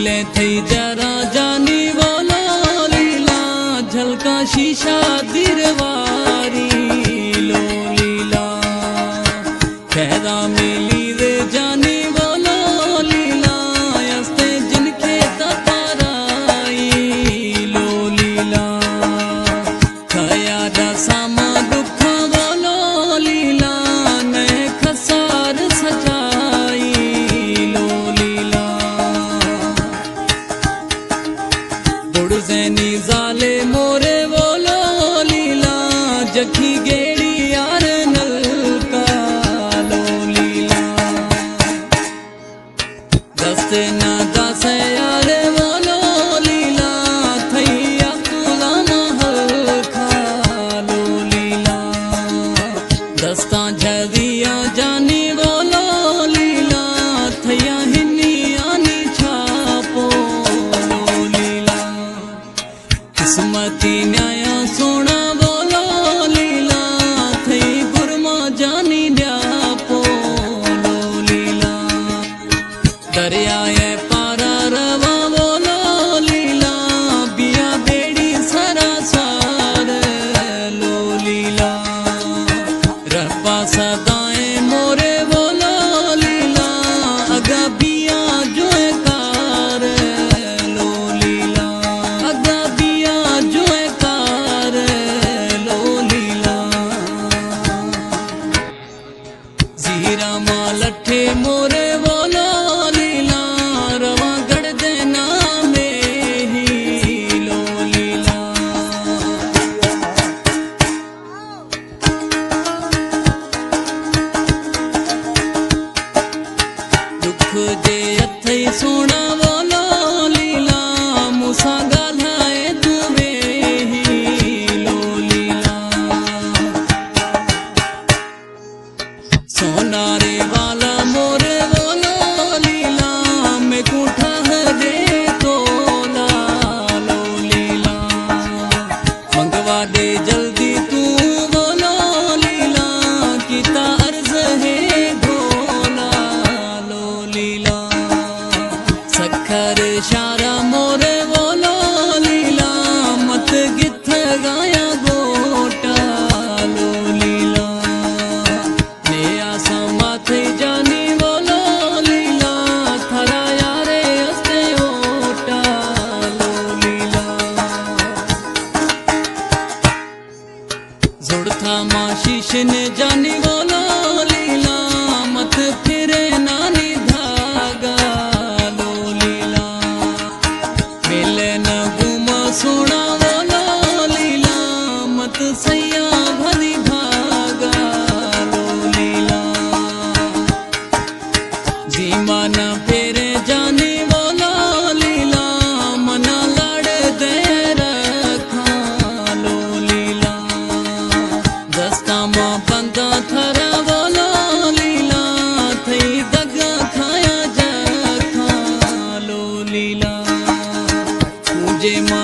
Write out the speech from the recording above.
ले थई जरा जानी बोलो लीला झलका शीशा दिरवारी लो लीला खैरा मिली रे जानी बोलो लीला यस्ते जिनके तताराई लो लीला खया सामा दुख बोलो लीला ने खसार सजाई लो लीला दुड़जैनी जाले मोरे बोलो लीला जखी गेड़ी यार नलका लो लीला दस्ते ना दस यार बोलो लीला थैया कुलाना हल्का लो लीला दस्ता झदिया जानी बोलो लीला थैया हिन्नी आनी छापो लो लीला किस्मती न्याया सोना बोलो लीला थई गुरमा जानी ड्यापो लो लीला दरियाए पारा रवा बोलो लीला बिया बेड़ी सरासार लो लीला रब्बा सदाएं मोरे बोलो लीला अगा बिया जो कार लो लीला अगा बिया जो कार लो लीला जीरा मालठे मोरे बोलो लीला रवा गढ़ देना में ही लो लीला दुख जे अथई सोना बोलो लीला मूसा गालाए तुवे ही लो लीला सोना रे वाला मोरे बोलो लीला मैं कूठा दे तोला लो लीला मंगवा दे जल्दी तू बोलो लीला किता अर्ज है धोला लो लीला सखर शारा मोरे बोलो लीला मत गिथ गाया गोटा लो लीला नया समा थे जानी बोलो लीला थरा यारे हस्ते ओटा लो लीला जुड़था माँ शीश ने जानी बोलो लीला मत फिरे नानी धागा लो लीला मिले न गुमा सोना बोलो लीला मत सैया भरी भागा लो लीला जीमा न फेरे जाने बोलो लीला मना लड़ दे रखा लो लीला दस्ता माँ बंदा थरा बोलो लीला थई दगा खाया जखा लो लीला मुझे माँ